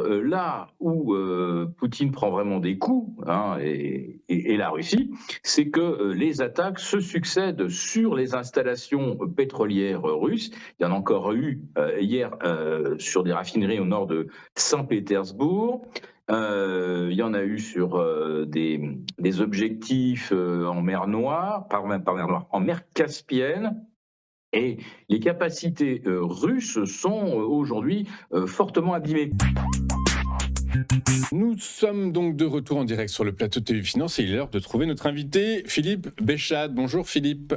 là où Poutine prend vraiment des coups, hein, et la Russie, c'est que les attaques se succèdent sur les installations pétrolières russes. Il y en a encore eu hier sur des raffineries au nord de Saint-Pétersbourg. Il y en a eu sur des objectifs en mer Noire, pas mer Noire, en mer Caspienne. Et les capacités russes sont aujourd'hui fortement abîmées. Nous sommes donc de retour en direct sur le plateau de TV Finance et il est l'heure de trouver notre invité, Philippe Béchade. Bonjour Philippe.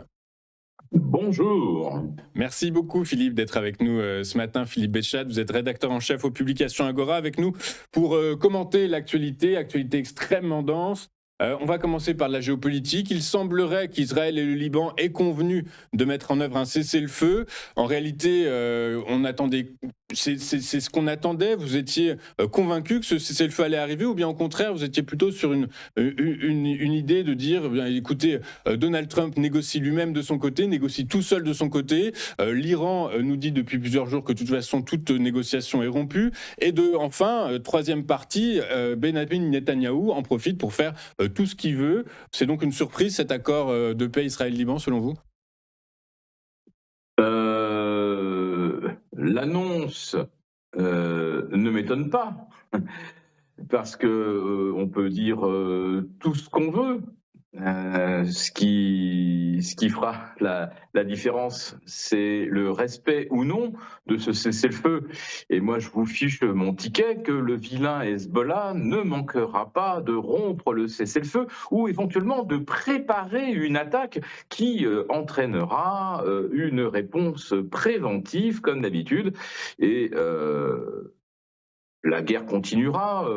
Bonjour. Merci beaucoup Philippe d'être avec nous ce matin. Philippe Béchade, vous êtes rédacteur en chef aux publications Agora avec nous pour commenter l'actualité extrêmement dense. On va commencer par la géopolitique. Il semblerait qu'Israël et le Liban aient convenu de mettre en œuvre un cessez-le-feu. En réalité, on attendait. C'est ce qu'on attendait. Vous étiez convaincu que ce cessez-le-feu allait arriver, ou bien au contraire, vous étiez plutôt sur une idée de dire, bien, écoutez, Donald Trump négocie lui-même de son côté, négocie tout seul de son côté. L'Iran nous dit depuis plusieurs jours que de toute façon toute négociation est rompue. Et enfin, troisième partie, Benjamin Netanyahou en profite pour faire tout ce qu'il veut. C'est donc une surprise cet accord de paix Israël-Liban selon vous ? L'annonce ne m'étonne pas, parce que on peut dire tout ce qu'on veut. Ce qui fera la différence, c'est le respect ou non de ce cessez-le-feu. Et moi, je vous fiche mon ticket que le vilain Hezbollah ne manquera pas de rompre le cessez-le-feu ou éventuellement de préparer une attaque qui entraînera une réponse préventive, comme d'habitude. Et la guerre continuera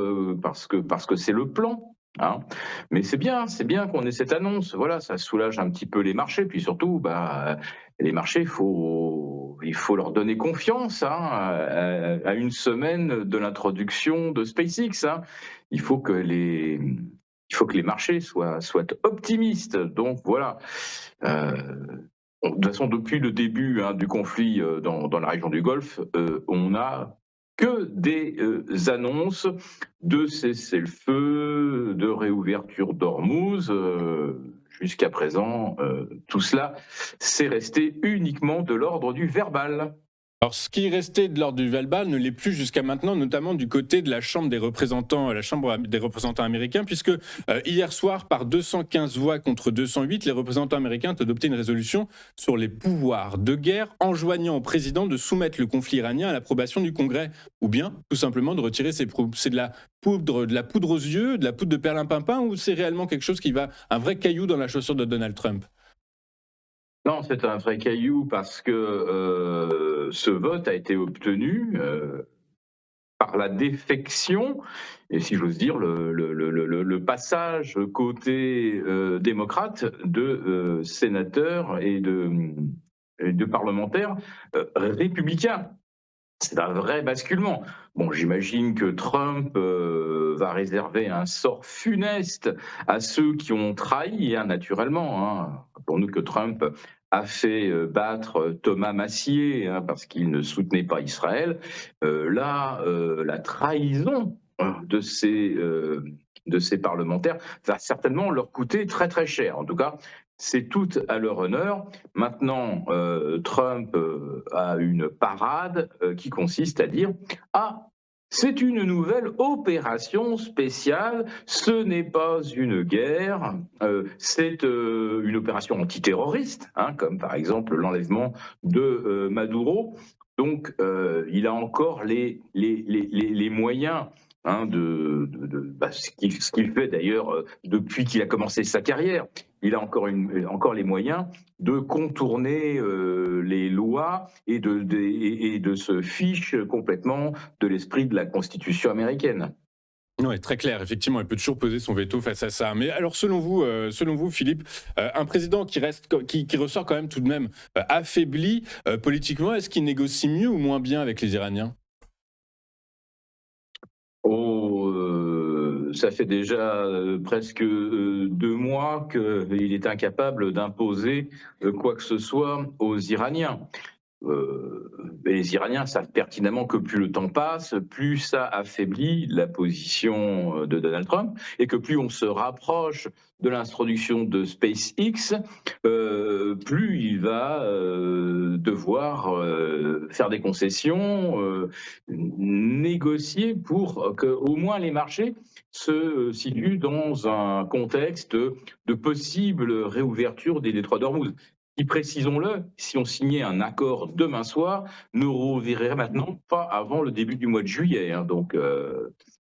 parce que c'est le plan. Hein. Mais c'est bien qu'on ait cette annonce. Voilà, ça soulage un petit peu les marchés. Puis surtout, les marchés, il faut leur donner confiance, hein, à une semaine de l'introduction de SpaceX. Hein. Il faut que les marchés soient optimistes. Donc voilà. De toute façon, depuis le début du conflit dans la région du Golfe, on a que des annonces de cessez-le-feu, de réouverture d'Ormuz. Jusqu'à présent, tout cela, c'est resté uniquement de l'ordre du verbal. Alors, ce qui restait de l'ordre du verbal ne l'est plus jusqu'à maintenant, notamment du côté de la Chambre des représentants, américains, puisque hier soir, par 215 voix contre 208, les représentants américains ont adopté une résolution sur les pouvoirs de guerre, enjoignant au président de soumettre le conflit iranien à l'approbation du Congrès, ou bien tout simplement de retirer ses troupes. C'est de la poudre aux yeux, de la poudre de perlimpinpin, ou c'est réellement quelque chose qui va, un vrai caillou dans la chaussure de Donald Trump ? Non, c'est un vrai caillou parce que ce vote a été obtenu par la défection, et si j'ose dire, le passage côté démocrate de sénateurs et de parlementaires républicains. C'est un vrai basculement. Bon, j'imagine que Trump va réserver un sort funeste à ceux qui ont trahi, hein, naturellement. Hein. Rappelons-nous que Trump a fait battre Thomas Massier, hein, parce qu'il ne soutenait pas Israël. La trahison de ces parlementaires va certainement leur coûter très très cher. En tout cas, c'est tout à leur honneur. Maintenant, Trump a une parade qui consiste à dire « Ah, c'est une nouvelle opération spéciale, ce n'est pas une guerre, c'est une opération antiterroriste, hein, comme par exemple l'enlèvement de Maduro. » Donc, il a encore les moyens, hein, ce qu'il fait d'ailleurs depuis qu'il a commencé sa carrière. Il a encore les moyens de contourner les lois et de se fiche complètement de l'esprit de la Constitution américaine. Oui, très clair. Effectivement, il peut toujours poser son veto face à ça. Mais alors, selon vous, Philippe, un président qui ressort quand même tout de même affaibli politiquement, est-ce qu'il négocie mieux ou moins bien avec les Iraniens ? Ça fait déjà presque 2 mois qu'il est incapable d'imposer quoi que ce soit aux Iraniens. et les Iraniens savent pertinemment que plus le temps passe, plus ça affaiblit la position de Donald Trump, et que plus on se rapproche de l'introduction de SpaceX, plus il va devoir faire des concessions, négocier pour que au moins les marchés se situent dans un contexte de possible réouverture des détroits d'Ormuz. Et précisons-le, si on signait un accord demain soir, ne rouvrirait maintenant pas avant le début du mois de juillet, hein. Donc,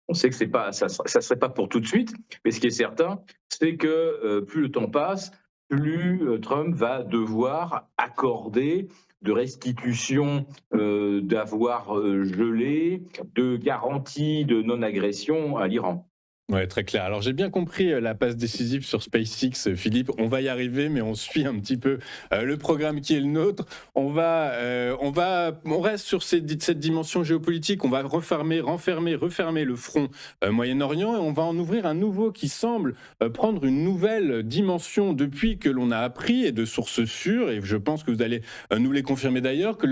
on sait que c'est pas, ça serait pas pour tout de suite, mais ce qui est certain, c'est que plus le temps passe, plus Trump va devoir accorder de restitution d'avoir gelé, de garantie de non-agression à l'Iran. Ouais, très clair. Alors j'ai bien compris la passe décisive sur SpaceX, Philippe. On va y arriver, mais on suit un petit peu le programme qui est le nôtre. On reste sur cette dimension géopolitique. On va refermer le front Moyen-Orient, et on va en ouvrir un nouveau qui semble prendre une nouvelle dimension depuis que l'on a appris, et de sources sûres. Et je pense que vous allez nous les confirmer d'ailleurs, que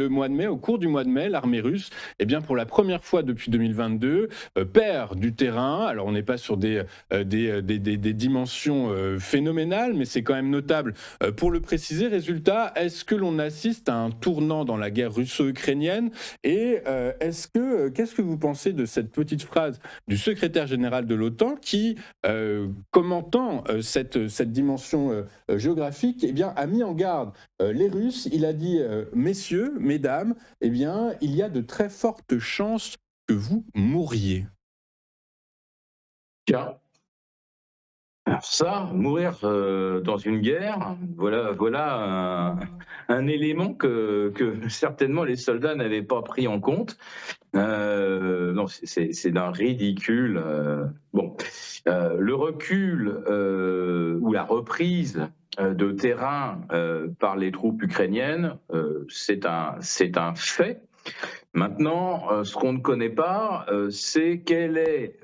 au cours du mois de mai, l'armée russe, eh bien pour la première fois depuis 2022, perd du terrain. Alors on n'est pas sur des dimensions phénoménales, mais c'est quand même notable pour le préciser. Résultat, est-ce que l'on assiste à un tournant dans la guerre russo-ukrainienne? Et qu'est-ce que vous pensez de cette petite phrase du secrétaire général de l'OTAN qui, commentant cette dimension géographique, eh bien, a mis en garde les Russes? Il a dit, messieurs, mesdames, eh bien, il y a de très fortes chances que vous mouriez. Tiens, alors ça, mourir dans une guerre, voilà un élément que certainement les soldats n'avaient pas pris en compte. Non, c'est d'un ridicule. Bon, le recul ou la reprise de terrain par les troupes ukrainiennes, c'est un fait. Maintenant, ce qu'on ne connaît pas, c'est quelle est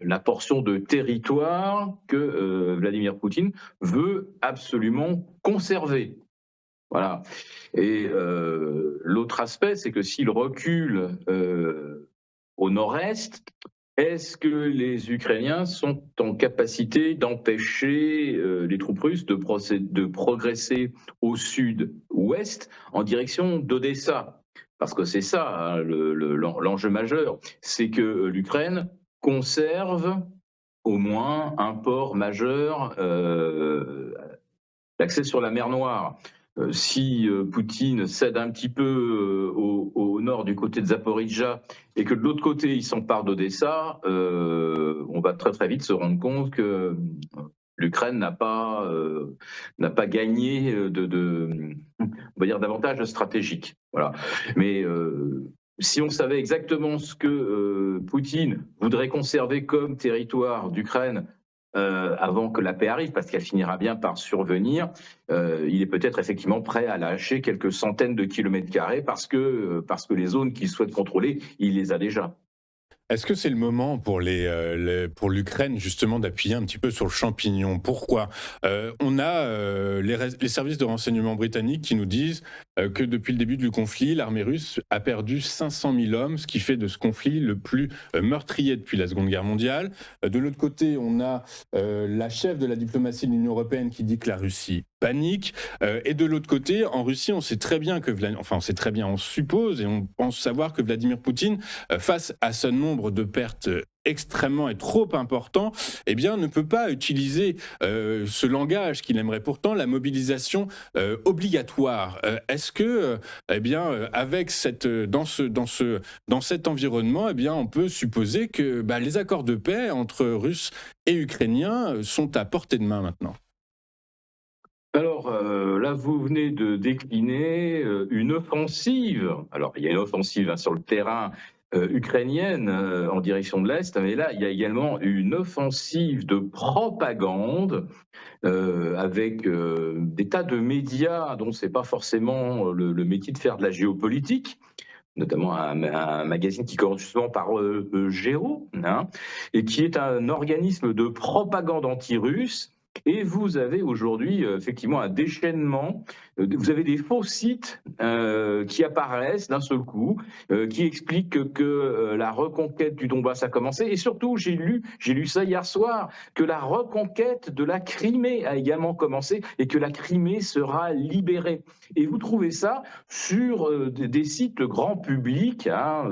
la portion de territoire que Vladimir Poutine veut absolument conserver. Voilà. Et l'autre aspect, c'est que s'il recule au nord-est, est-ce que les Ukrainiens sont en capacité d'empêcher les troupes russes de progresser au sud-ouest en direction d'Odessa? Parce que c'est ça, hein, l'enjeu majeur, c'est que l'Ukraine conserve au moins un port majeur, l'accès sur la mer Noire. Si Poutine cède un petit peu au nord du côté de Zaporizhzhia, et que de l'autre côté il s'empare d'Odessa, on va très très vite se rendre compte que l'Ukraine n'a pas gagné on va dire, d'avantage stratégique. Voilà. Mais si on savait exactement ce que Poutine voudrait conserver comme territoire d'Ukraine avant que la paix arrive, parce qu'elle finira bien par survenir, il est peut-être effectivement prêt à lâcher quelques centaines de kilomètres carrés parce que les zones qu'il souhaite contrôler, il les a déjà. Est-ce que c'est le moment pour pour l'Ukraine justement d'appuyer un petit peu sur le champignon? Pourquoi? On a les services de renseignement britanniques qui nous disent que depuis le début du conflit, l'armée russe a perdu 500 000 hommes, ce qui fait de ce conflit le plus meurtrier depuis la Seconde Guerre mondiale. De l'autre côté, on a la chef de la diplomatie de l'Union européenne qui dit que la Russie panique. Et de l'autre côté, en Russie, on sait très bien on suppose et on pense savoir que Vladimir Poutine, face à ce nombre de pertes extrêmement et trop important, eh bien, ne peut pas utiliser ce langage qu'il aimerait pourtant, la mobilisation obligatoire. Est-ce que, eh bien, avec dans cet environnement, eh bien, on peut supposer que les accords de paix entre Russes et Ukrainiens sont à portée de main maintenant? Alors là, vous venez de décliner une offensive. Alors, il y a une offensive, hein, sur le terrain ukrainienne en direction de l'Est, mais là, il y a également une offensive de propagande avec des tas de médias dont c'est pas forcément le métier de faire de la géopolitique, notamment un magazine qui commence justement par Géo, hein, et qui est un organisme de propagande anti-russe Et vous avez aujourd'hui effectivement un déchaînement, vous avez des faux sites qui apparaissent d'un seul coup, qui expliquent que la reconquête du Donbass a commencé. Et surtout, j'ai lu ça hier soir, que la reconquête de la Crimée a également commencé et que la Crimée sera libérée. Et vous trouvez ça sur des sites grand public, hein,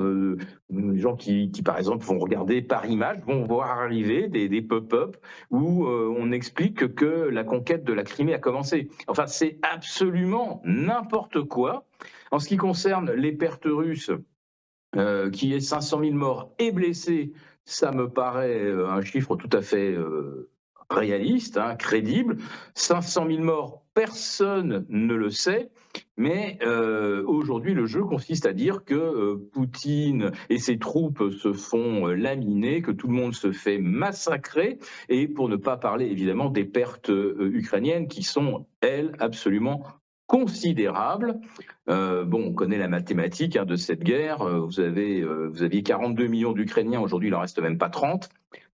les gens qui, par exemple, vont regarder Paris Match, vont voir arriver des pop-up où on explique que la conquête de la Crimée a commencé. Enfin, c'est absolument n'importe quoi. En ce qui concerne les pertes russes, qui est 500 000 morts et blessés, ça me paraît un chiffre tout à fait réaliste, hein, crédible. 500 000 morts, personne ne le sait. Mais aujourd'hui, le jeu consiste à dire que Poutine et ses troupes se font laminer, que tout le monde se fait massacrer, et pour ne pas parler évidemment des pertes ukrainiennes qui sont, elles, absolument considérables. Bon, on connaît la mathématique hein, de cette guerre. Vous aviez 42 millions d'Ukrainiens, aujourd'hui il en reste même pas 30.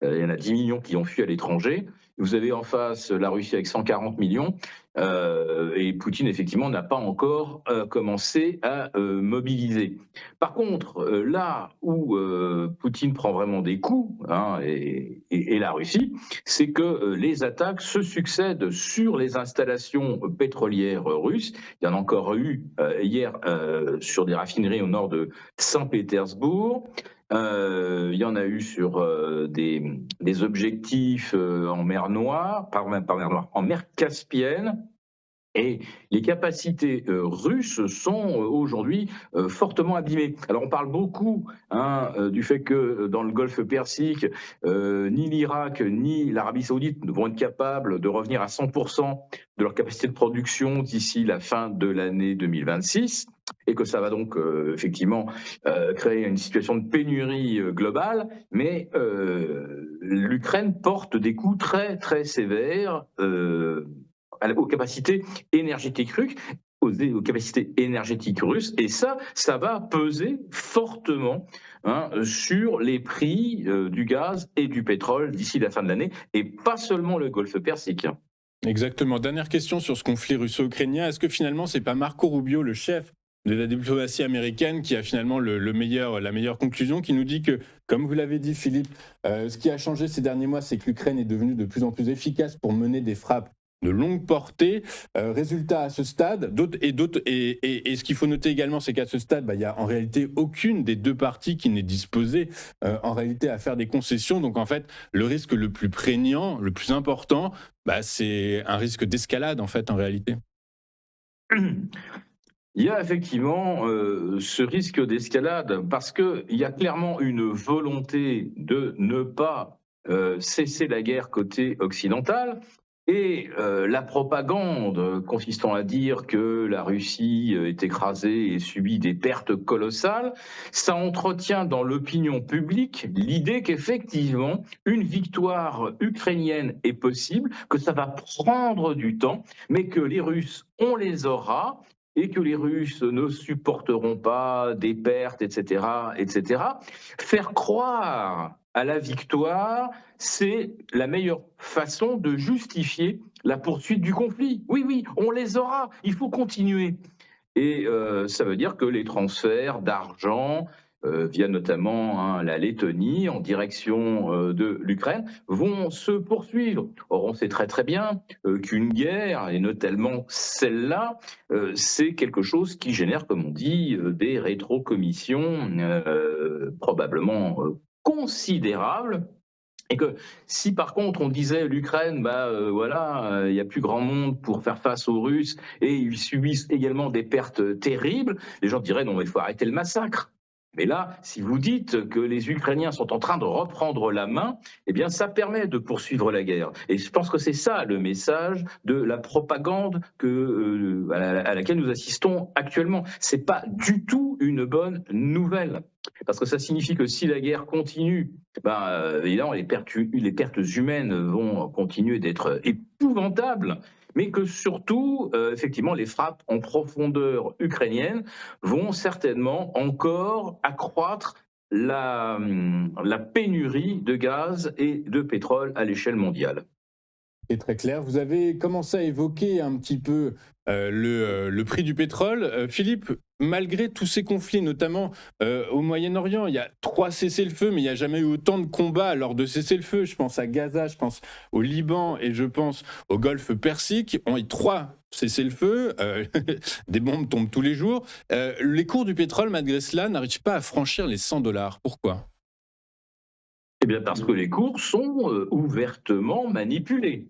Il y en a 10 millions qui ont fui à l'étranger. Vous avez en face la Russie avec 140 millions. Et Poutine, effectivement, n'a pas encore commencé à mobiliser. Par contre, là où Poutine prend vraiment des coups, hein, et la Russie, c'est que les attaques se succèdent sur les installations pétrolières russes. Il y en a encore eu hier sur des raffineries au nord de Saint-Pétersbourg. Il y en a eu sur des objectifs en mer Noire, pas mer Noire, en mer Caspienne. Et les capacités russes sont aujourd'hui fortement abîmées. Alors on parle beaucoup hein, du fait que dans le Golfe Persique, ni l'Irak ni l'Arabie Saoudite ne vont être capables de revenir à 100% de leur capacité de production d'ici la fin de l'année 2026, et que ça va donc effectivement créer une situation de pénurie globale. Mais l'Ukraine porte des coups très très sévères aux capacités énergétiques russes, aux capacités énergétiques russes, et ça va peser fortement hein, sur les prix du gaz et du pétrole d'ici la fin de l'année, et pas seulement le Golfe Persique. Exactement. Dernière question sur ce conflit russo-ukrainien. Est-ce que finalement, c'est pas Marco Rubio, le chef de la diplomatie américaine, qui a finalement la meilleure conclusion, qui nous dit que, comme vous l'avez dit, Philippe, ce qui a changé ces derniers mois, c'est que l'Ukraine est devenue de plus en plus efficace pour mener des frappes de longue portée. Résultat, à ce stade, et ce qu'il faut noter également, c'est qu'à ce stade, il n'y a en réalité aucune des deux parties qui n'est disposée en réalité à faire des concessions. Donc en fait, le risque le plus prégnant, le plus important, c'est un risque d'escalade en fait en réalité. Il y a effectivement ce risque d'escalade parce qu'il y a clairement une volonté de ne pas cesser la guerre côté occidental. Et la propagande consistant à dire que la Russie est écrasée et subit des pertes colossales, ça entretient dans l'opinion publique l'idée qu'effectivement une victoire ukrainienne est possible, que ça va prendre du temps, mais que les Russes, on les aura, et que les Russes ne supporteront pas des pertes, etc., etc. Faire croire à la victoire, c'est la meilleure façon de justifier la poursuite du conflit. Oui, oui, on les aura, il faut continuer. Et ça veut dire que les transferts d'argent, via notamment hein, la Lettonie en direction de l'Ukraine, vont se poursuivre. Or, on sait très très bien qu'une guerre, et notamment celle-là, c'est quelque chose qui génère, comme on dit, des rétrocommissions probablement considérables. Et que si par contre on disait l'Ukraine, voilà, il n'y a plus grand monde pour faire face aux Russes et ils subissent également des pertes terribles, les gens diraient non mais il faut arrêter le massacre. Mais là, si vous dites que les Ukrainiens sont en train de reprendre la main, eh bien ça permet de poursuivre la guerre. Et je pense que c'est ça le message de la propagande à laquelle nous assistons actuellement. C'est pas du tout une bonne nouvelle. Parce que ça signifie que si la guerre continue, évidemment, les pertes humaines vont continuer d'être épouvantables, mais que surtout, effectivement, les frappes en profondeur ukrainiennes vont certainement encore accroître la pénurie de gaz et de pétrole à l'échelle mondiale. est très clair. Vous avez commencé à évoquer un petit peu le prix du pétrole. Philippe, malgré tous ces conflits, notamment au Moyen-Orient, il y a 3 cessez-le-feu, mais il n'y a jamais eu autant de combats lors de cessez-le-feu. Je pense à Gaza, je pense au Liban et je pense au Golfe Persique. On y 3 cessez-le-feu, des bombes tombent tous les jours. Les cours du pétrole, malgré cela, n'arrivent pas à franchir les $100. Pourquoi? Eh bien, parce que les cours sont ouvertement manipulés.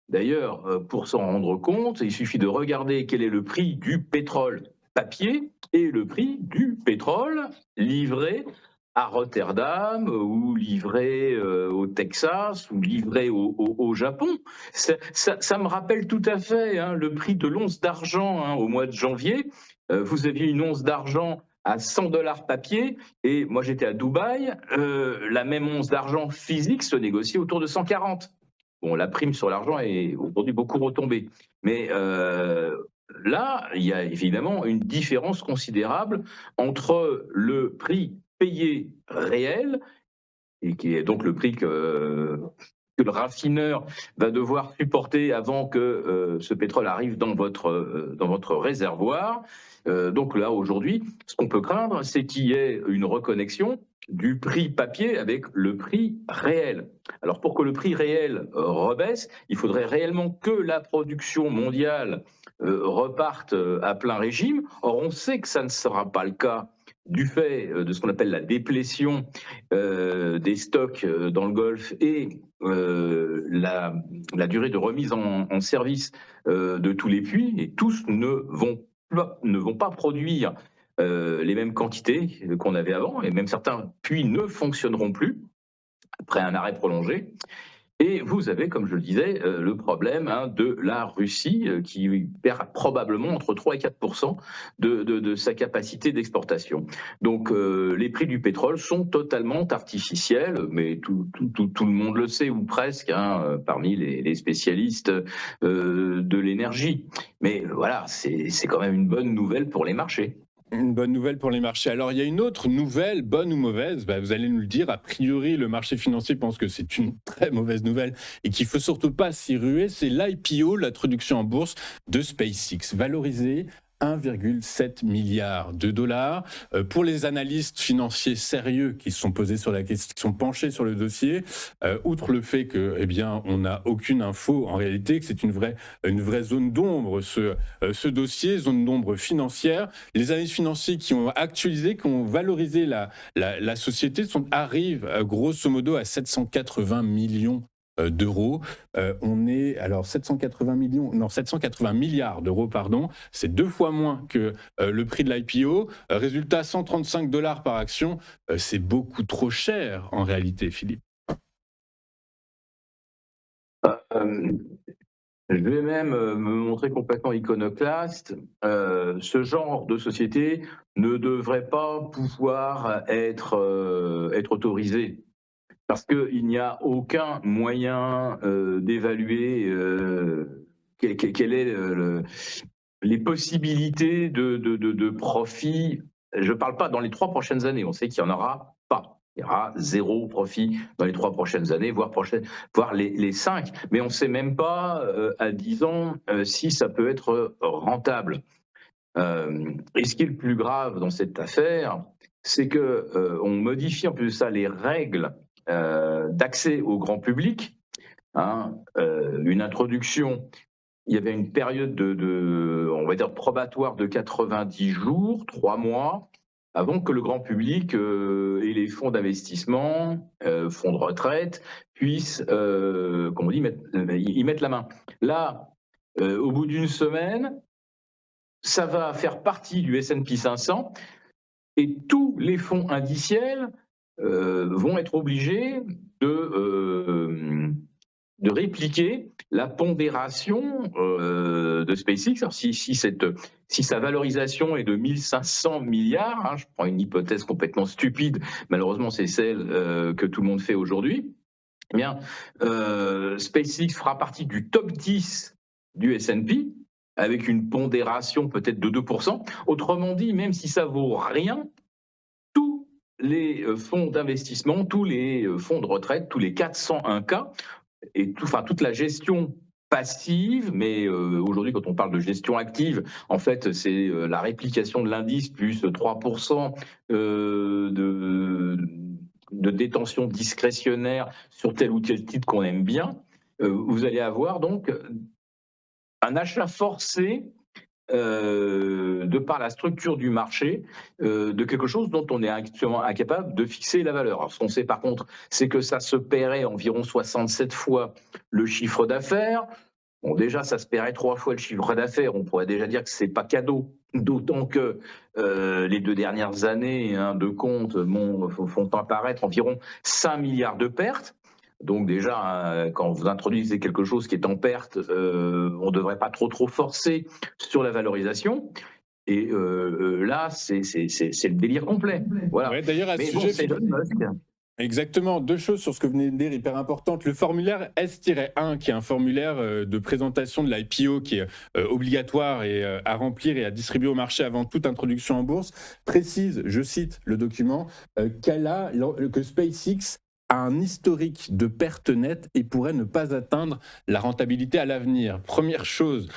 D'ailleurs, pour s'en rendre compte, il suffit de regarder quel est le prix du pétrole papier et le prix du pétrole livré à Rotterdam ou livré au Texas ou livré au Japon. Ça me rappelle tout à fait hein, le prix de l'once d'argent hein, au mois de janvier. Vous aviez une once d'argent à $100 papier et moi j'étais à Dubaï, la même once d'argent physique se négocie autour de 140. Bon, la prime sur l'argent est aujourd'hui beaucoup retombée. Mais là, il y a évidemment une différence considérable entre le prix payé réel, et qui est donc le prix que le raffineur va devoir supporter avant que ce pétrole arrive dans votre réservoir. Donc là, aujourd'hui, ce qu'on peut craindre, c'est qu'il y ait une reconnexion du prix papier avec le prix réel. Alors pour que le prix réel rebaisse, il faudrait réellement que la production mondiale reparte à plein régime. Or, on sait que ça ne sera pas le cas du fait de ce qu'on appelle la déplétion des stocks dans le Golfe et la durée de remise en service de tous les puits, et tous ne vont pas produire les mêmes quantités qu'on avait avant, et même certains puits ne fonctionneront plus après un arrêt prolongé. Et vous avez, comme je le disais, le problème hein, de la Russie qui perd probablement entre 3 et 4% de sa capacité d'exportation. Donc les prix du pétrole sont totalement artificiels, mais tout le monde le sait, ou presque, hein, parmi les spécialistes de l'énergie. Mais voilà, c'est quand même une bonne nouvelle pour les marchés. Une bonne nouvelle pour les marchés. Alors, il y a une autre nouvelle, bonne ou mauvaise, vous allez nous le dire. A priori, le marché financier pense que c'est une très mauvaise nouvelle et qu'il ne faut surtout pas s'y ruer. C'est l'IPO, l'introduction en bourse de SpaceX, valorisée 1,7 milliard de dollars. Pour les analystes financiers sérieux qui se sont posés sur la question, qui sont penchés sur le dossier, outre le fait que, eh bien, on n'a aucune info en réalité, que c'est une vraie zone d'ombre ce dossier, zone d'ombre financière. Les analystes financiers qui ont actualisé, qui ont valorisé la société arrivent grosso modo à 780 millions d'euros. On est alors 780 milliards d'euros, pardon. C'est 2 fois moins que le prix de l'IPO. Résultat, $135 par action. C'est beaucoup trop cher en réalité, Philippe. Je vais même me montrer complètement iconoclaste. Ce genre de société ne devrait pas pouvoir être autorisé. Parce qu'il n'y a aucun moyen d'évaluer quelles est les possibilités de profit. Je ne parle pas dans les 3 prochaines années, on sait qu'il n'y en aura pas. Il y aura 0 profit dans les 3 prochaines années, voire les 5. Mais on ne sait même pas à 10 ans si ça peut être rentable. Et ce qui est le plus grave dans cette affaire, c'est qu'on modifie en plus de ça les règles d'accès au grand public. Hein, une introduction, il y avait une période on va dire probatoire de 90 jours, 3 mois, avant que le grand public et les fonds d'investissement, fonds de retraite, puissent, comme on dit, y mettre la main. Là, au bout d'une semaine, ça va faire partie du S&P 500 et tous les fonds indiciels vont être obligés de répliquer la pondération de SpaceX. Alors si sa valorisation est de 1500 milliards, hein, je prends une hypothèse complètement stupide, malheureusement c'est celle que tout le monde fait aujourd'hui, eh bien, SpaceX fera partie du top 10 du S&P, avec une pondération peut-être de 2%. Autrement dit, même si ça vaut rien, tous les fonds d'investissement, tous les fonds de retraite, tous les 401K, et toute la gestion passive, mais aujourd'hui, quand on parle de gestion active, en fait, c'est la réplication de l'indice plus 3% de détention discrétionnaire sur tel ou tel titre qu'on aime bien. Vous allez avoir donc un achat forcé de par la structure du marché, de quelque chose dont on est actuellement incapable de fixer la valeur. Alors, ce qu'on sait par contre, c'est que ça se paierait environ 67 fois le chiffre d'affaires. Bon, déjà, ça se paierait 3 fois le chiffre d'affaires. On pourrait déjà dire que c'est pas cadeau. D'autant que les 2 dernières années de compte font apparaître environ 5 milliards de pertes. Donc déjà, quand vous introduisez quelque chose qui est en perte, on ne devrait pas trop forcer sur la valorisation. Et là, c'est le délire complet. Voilà. Ouais, d'ailleurs, à ce Mais bon, sujet, c'est Elon Musk. exactement, deux choses sur ce que vous venez de dire hyper importantes. Le formulaire S-1, qui est un formulaire de présentation de l'IPO qui est obligatoire et à remplir et à distribuer au marché avant toute introduction en bourse, précise, je cite le document, que SpaceX a un historique de perte nette et pourrait ne pas atteindre la rentabilité à l'avenir. Première chose.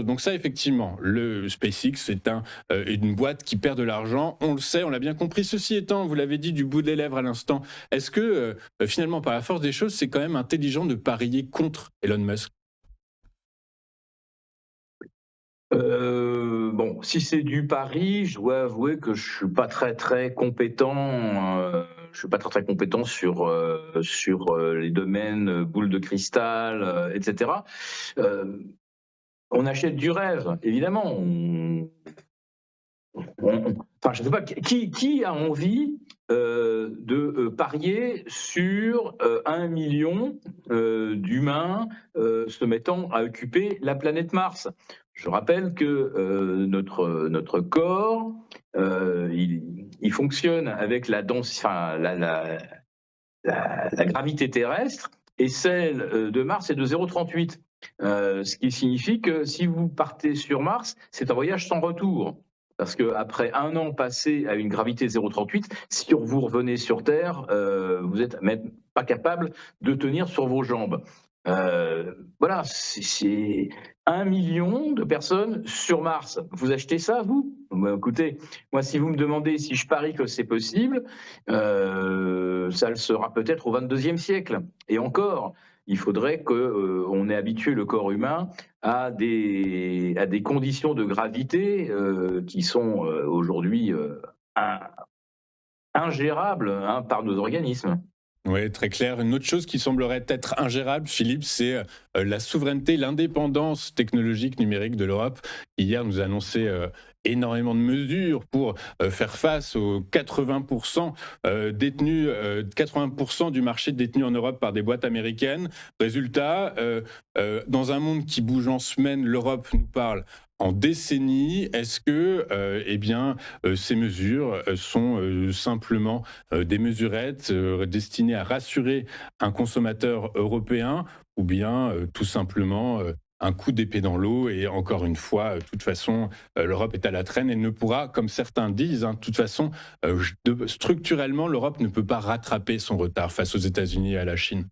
Donc ça, effectivement, le SpaceX, c'est une boîte qui perd de l'argent. On le sait, on l'a bien compris. Ceci étant, vous l'avez dit du bout des lèvres à l'instant, est-ce que finalement, par la force des choses, c'est quand même intelligent de parier contre Elon Musk? Bon, si c'est du pari, je dois avouer que je suis pas très compétent. Je suis pas très compétent sur les domaines boule de cristal, etc. Euh, on achète du rêve, évidemment. Enfin, je ne sais pas qui a envie de parier sur 1 million d'humains se mettant à occuper la planète Mars. Je rappelle que notre corps, il fonctionne avec la gravité terrestre et celle de Mars est de 0,38. Ce qui signifie que si vous partez sur Mars, c'est un voyage sans retour. Parce qu'après 1 an passé à une gravité 0,38, si vous revenez sur Terre, vous n'êtes même pas capable de tenir sur vos jambes. Voilà, c'est 1 million de personnes sur Mars. Vous achetez ça, vous? Écoutez, moi, si vous me demandez si je parie que c'est possible, ça le sera peut-être au 22e siècle. Et encore, il faudrait qu'on ait habitué le corps humain à des conditions de gravité qui sont aujourd'hui ingérables par nos organismes. Oui, très clair. Une autre chose qui semblerait être ingérable, Philippe, c'est la souveraineté, l'indépendance technologique numérique de l'Europe. Hier, nous a annoncé énormément de mesures pour faire face aux 80% détenus, 80% du marché détenu en Europe par des boîtes américaines. Résultat, dans un monde qui bouge en semaine, l'Europe nous parle en décennies. Est-ce que ces mesures sont simplement des mesurettes destinées à rassurer un consommateur européen ou bien tout simplement un coup d'épée dans l'eau et encore une fois, de toute façon, l'Europe est à la traîne et ne pourra, comme certains disent, de toute façon, structurellement, l'Europe ne peut pas rattraper son retard face aux États-Unis et à la Chine.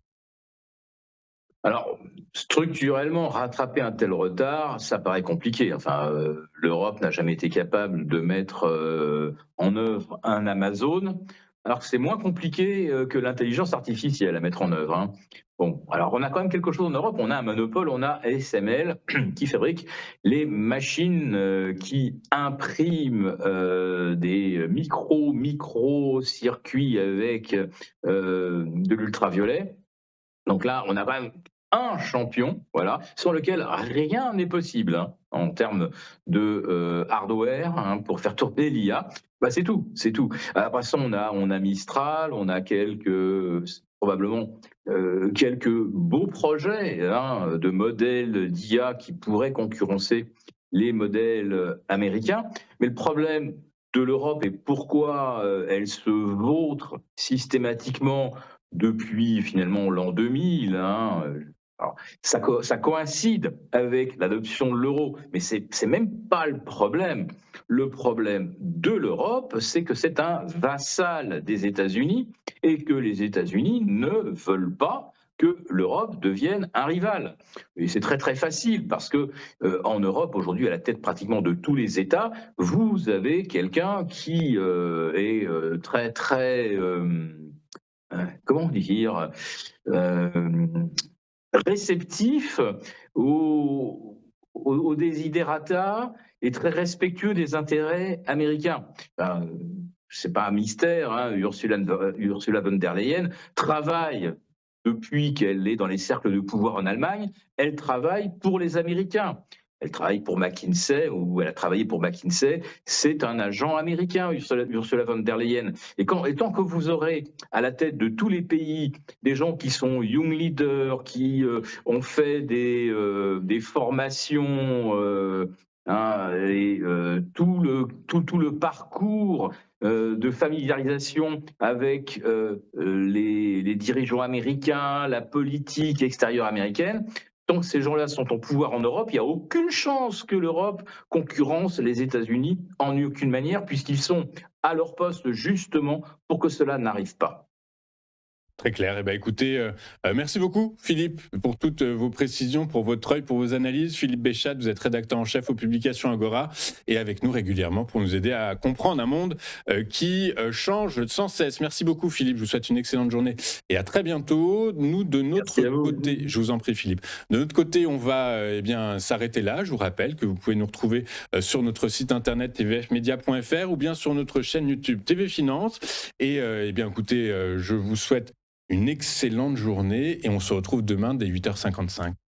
Alors, structurellement, rattraper un tel retard, ça paraît compliqué. Enfin, l'Europe n'a jamais été capable de mettre en œuvre un Amazon, alors que c'est moins compliqué que l'intelligence artificielle à mettre en œuvre. Hein. Bon, alors on a quand même quelque chose en Europe, on a un monopole, on a ASML qui fabrique les machines qui impriment des micro-circuits avec de l'ultraviolet. Donc là, on a quand même un champion, voilà, sur lequel rien n'est possible en termes de hardware pour faire tourner l'IA. Bah, c'est tout, c'est tout. Après ça, on a Mistral, on a probablement quelques beaux projets de modèles d'IA qui pourraient concurrencer les modèles américains. Mais le problème de l'Europe et pourquoi elle se vautre systématiquement depuis finalement l'an 2000. Alors, ça coïncide avec l'adoption de l'euro, mais c'est même pas le problème. Le problème de l'Europe, c'est que c'est un vassal des États-Unis et que les États-Unis ne veulent pas que l'Europe devienne un rival. Et c'est très très facile parce que en Europe aujourd'hui, à la tête pratiquement de tous les États, vous avez quelqu'un qui est très très comment dire euh, réceptif aux desiderata et très respectueux des intérêts américains. Ben, c'est pas un mystère, hein, Ursula von der Leyen travaille depuis qu'elle est dans les cercles de pouvoir en Allemagne, elle travaille pour les Américains. Elle travaille pour McKinsey, ou elle a travaillé pour McKinsey, c'est un agent américain, Ursula von der Leyen. Et tant que vous aurez à la tête de tous les pays des gens qui sont young leaders, qui ont fait des formations, et tout le parcours de familiarisation avec les dirigeants américains, la politique extérieure américaine. Tant que ces gens-là sont au pouvoir en Europe, il n'y a aucune chance que l'Europe concurrence les États-Unis en aucune manière, puisqu'ils sont à leur poste justement pour que cela n'arrive pas. Très clair. Eh ben, écoutez, merci beaucoup, Philippe, pour toutes vos précisions, pour votre œil, pour vos analyses. Philippe Béchat, vous êtes rédacteur en chef aux publications Agora et avec nous régulièrement pour nous aider à comprendre un monde qui change sans cesse. Merci beaucoup, Philippe. Je vous souhaite une excellente journée et à très bientôt. Nous, de notre côté, je vous en prie, Philippe. De notre côté, on va s'arrêter là. Je vous rappelle que vous pouvez nous retrouver sur notre site internet tvfmedia.fr ou bien sur notre chaîne YouTube TV Finance. Et écoutez, je vous souhaite une excellente journée et on se retrouve demain dès 8h55.